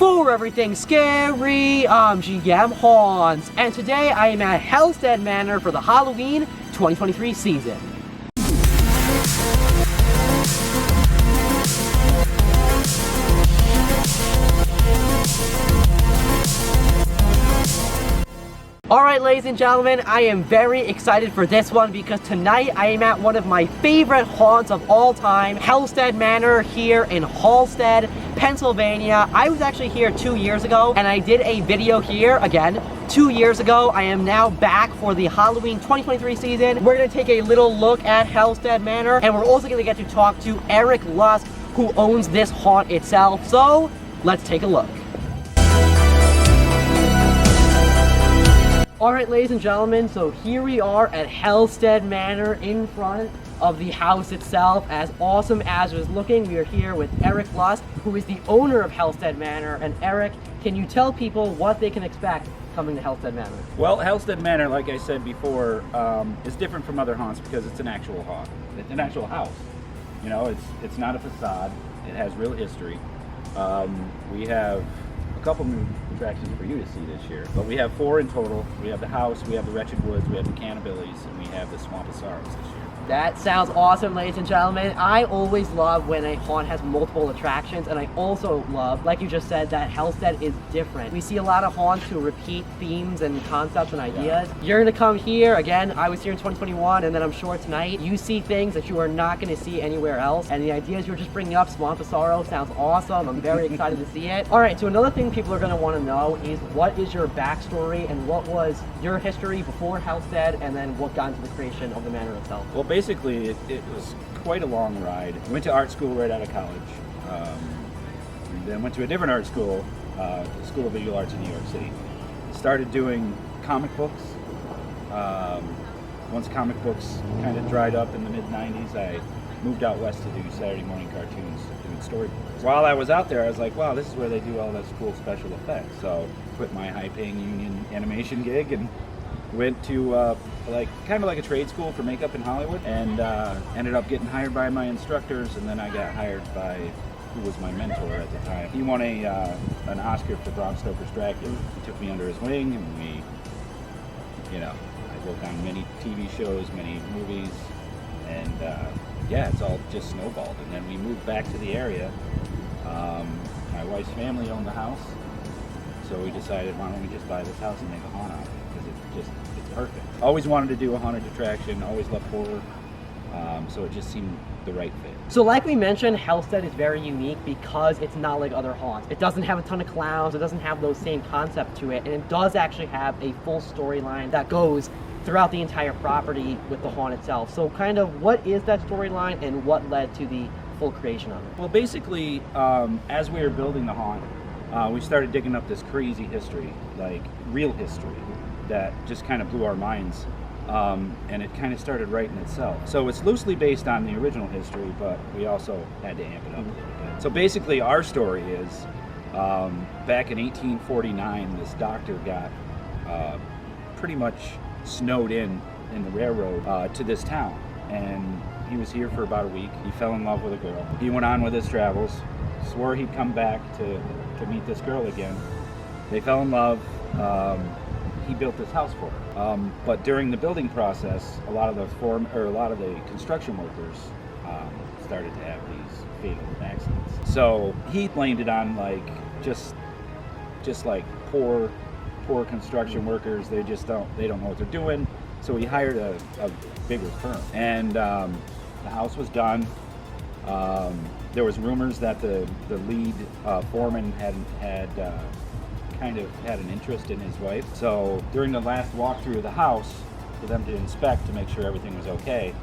For everything scary, I'm GMHaunts, and today I am at Hellstead Manor for the Halloween 2023 season. Alright, ladies and gentlemen, I am very excited for this one because tonight I am at one of my favorite haunts of all time, Hellstead Manor here in Hellstead, Pennsylvania. I was actually here 2 years ago and I did a video here again 2 years ago. I am now back for the Halloween 2023 season. We're going to take a little look at Hellstead Manor and we're also going to get to talk to Eric Lusk, who owns this haunt itself. So let's take a look. Alright, ladies and gentlemen, so here we are at Hellstead Manor in front of the house itself. As awesome as it was looking, we are here with Eric Lusk, who is the owner of Hellstead Manor. And Eric, can you tell people what they can expect coming to Hellstead Manor? Well, Hellstead Manor, like I said before, is different from other haunts because it's an actual haunt. It's an actual house. You know, it's not a facade. It has real history. We have a couple new attractions for you to see this year, but we have 4 in total. We have the house, we have the Wretched Woods, we have the Cannabillies, and we have the Swamp of Sorrows this year. That sounds awesome, ladies and gentlemen. I always love when a haunt has multiple attractions, and I also love, like you just said, that Hellstead is different. We see a lot of haunts who repeat themes and concepts and ideas. Yeah. You're gonna come here, again, I was here in 2021, and then I'm sure tonight, you see things that you are not gonna see anywhere else, and the ideas you were just bringing up, Swamp of Sorrow, sounds awesome. I'm very excited to see it. All right, so another thing people are gonna wanna know is what is your backstory and what was your history before Hellstead, and then what got into the creation of the manor itself? Well, basically, it was quite a long ride. I went to art school right out of college. Then went to a different art school, the School of Visual Arts in New York City. Started doing comic books. Once comic books kind of dried up in the mid-90s, I moved out west to do Saturday morning cartoons, doing storybooks. While I was out there, I was like, wow, this is where they do all this cool special effects. So quit my high-paying union animation gig and went to kind of like a trade school for makeup in Hollywood, and ended up getting hired by my instructors, and then I got hired by who was my mentor at the time. He won an Oscar for Bram Stoker's Dracula. He took me under his wing, and I worked on many TV shows, many movies, and yeah, it's all just snowballed. And then we moved back to the area. My wife's family owned the house, so we decided, why don't we just buy this house and make a haunt out of it, because it's perfect. Always wanted to do a haunted attraction, always loved horror, so it just seemed the right fit. So like we mentioned, Hellstead is very unique because it's not like other haunts. It doesn't have a ton of clowns, it doesn't have those same concept to it, and it does actually have a full storyline that goes throughout the entire property with the haunt itself. So kind of what is that storyline and what led to the full creation of it? Well, basically, as we were building the haunt, we started digging up this crazy history, like real history, that just kind of blew our minds, and it kind of started writing itself. So it's loosely based on the original history, but we also had to amp it up a little bit. So basically our story is, back in 1849, this doctor got pretty much snowed in the railroad to this town, and he was here for about a week. He fell in love with a girl. He went on with his travels, swore he'd come back to meet this girl again. They fell in love. He built this house for her. But during the building process, a lot of the construction workers started to have these fatal accidents. So he blamed it on just like poor construction workers. They don't know what they're doing. So he hired a bigger firm, and the house was done. There was rumors that the lead foreman had kind of had an interest in his wife. So during the last walkthrough of the house, for them to inspect to make sure everything was okay,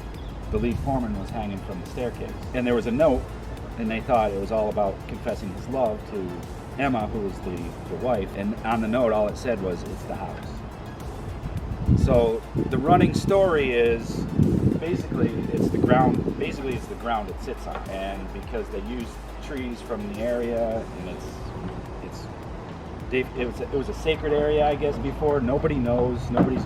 the lead foreman was hanging from the staircase. And there was a note, and they thought it was all about confessing his love to Emma, who was the wife. And on the note, all it said was, "It's the house." So the running story is basically it's the ground it sits on, and because they use trees from the area, and it's it was a sacred area, I guess, before. Nobody knows. Nobody's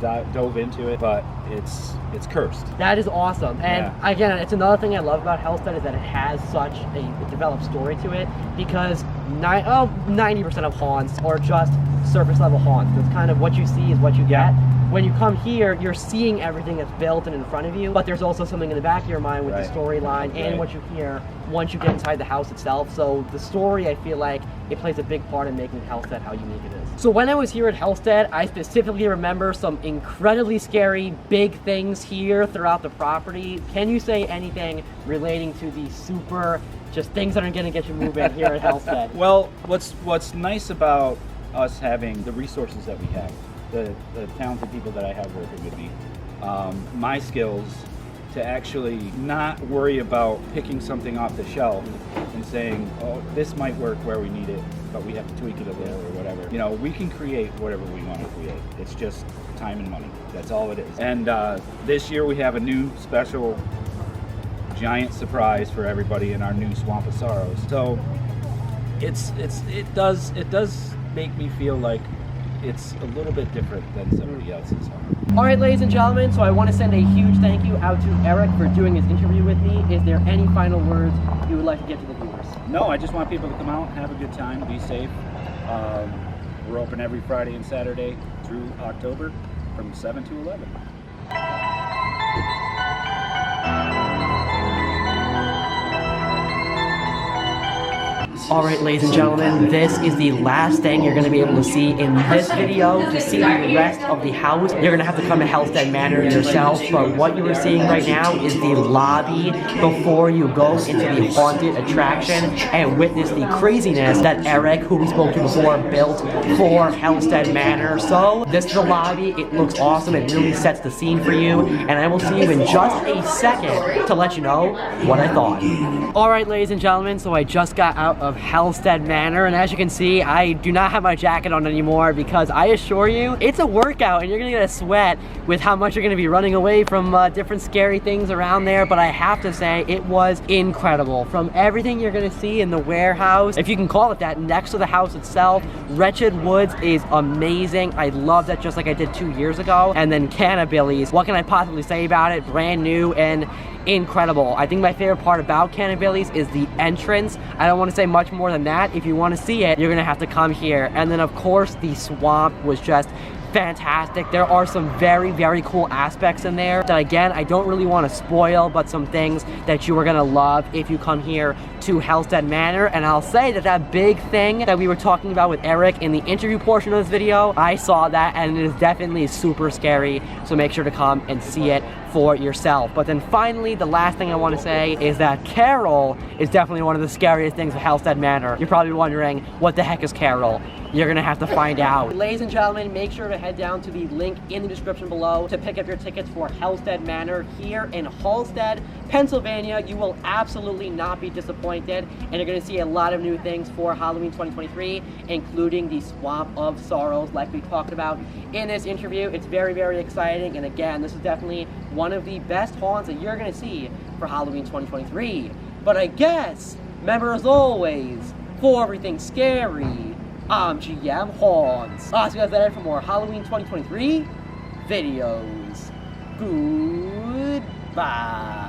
dove into it, but it's cursed. That is awesome. And again, it's another thing I love about Hellstead is that it has such a developed story to it, because 90% of haunts are just surface level haunts. That's kind of what you see is what you get. When you come here, you're seeing everything that's built and in front of you, but there's also something in the back of your mind with the storyline and what you hear once you get inside the house itself. So the story, I feel like it plays a big part in making Hellstead how unique it is. So when I was here at Hellstead, I specifically remember some incredibly scary big things here throughout the property. Can you say anything relating to the super, just things that are gonna get you moving here at Hellstead? Well, what's nice about us having the resources that we have, the talented people that I have working with me, my skills to actually not worry about picking something off the shelf and saying, oh, this might work where we need it, but we have to tweak it a little or whatever. You know, we can create whatever we want to create. It's just time and money. That's all it is. And this year we have a new special giant surprise for everybody in our new Swamp of Sorrows. So it does make me feel like it's a little bit different than somebody else's home. All right, ladies and gentlemen, so I want to send a huge thank you out to Eric for doing his interview with me. Is there any final words you would like to give to the viewers? No, I just want people to come out, have a good time, be safe. We're open every Friday and Saturday through October from 7 to 11. All right, ladies and gentlemen, this is the last thing you're going to be able to see in this video. To see the rest of the house, you're going to have to come to Hellstead Manor yourself. But what you are seeing right now is the lobby before you go into the haunted attraction and witness the craziness that Eric, who we spoke to before, built for Hellstead Manor. So this is the lobby. It looks awesome. It really sets the scene for you. And I will see you in just a second to let you know what I thought. All right, ladies and gentlemen, so I just got out of Hellstead Manor, and as you can see, I do not have my jacket on anymore because I assure you, it's a workout and you're gonna get a sweat with how much you're gonna be running away from different scary things around there. But I have to say, it was incredible. From everything you're gonna see in the warehouse, if you can call it that, next to the house itself, Wretched Woods is amazing. I love that, just like I did 2 years ago. And then Cannabilly's, what can I possibly say about it? Brand new and incredible. I think my favorite part about Cannabilly's is the entrance. I don't want to say much more than that. If you want to see it, you're gonna have to come here. And then of course the swamp was just fantastic. There are some very, very cool aspects in there that, again, I don't really want to spoil, but some things that you are going to love if you come here to Hellstead Manor. And I'll say that that big thing that we were talking about with Eric in the interview portion of this video, I saw that and it is definitely super scary. So make sure to come and see it for yourself. But then finally, the last thing I want to say is that Karl is definitely one of the scariest things at Hellstead Manor. You're probably wondering, what the heck is Karl? You're gonna have to find out. Ladies and gentlemen, make sure to head down to the link in the description below to pick up your tickets for Hellstead Manor here in Hellstead, Pennsylvania. You will absolutely not be disappointed, and you're gonna see a lot of new things for Halloween 2023, including the Swamp of Sorrows like we talked about in this interview. It's very, very exciting, and again, this is definitely one of the best haunts that you're gonna see for Halloween 2023. But I guess, remember as always, for everything scary, I'm GMHaunts. I'll see you guys later for more Halloween 2023 videos. Goodbye.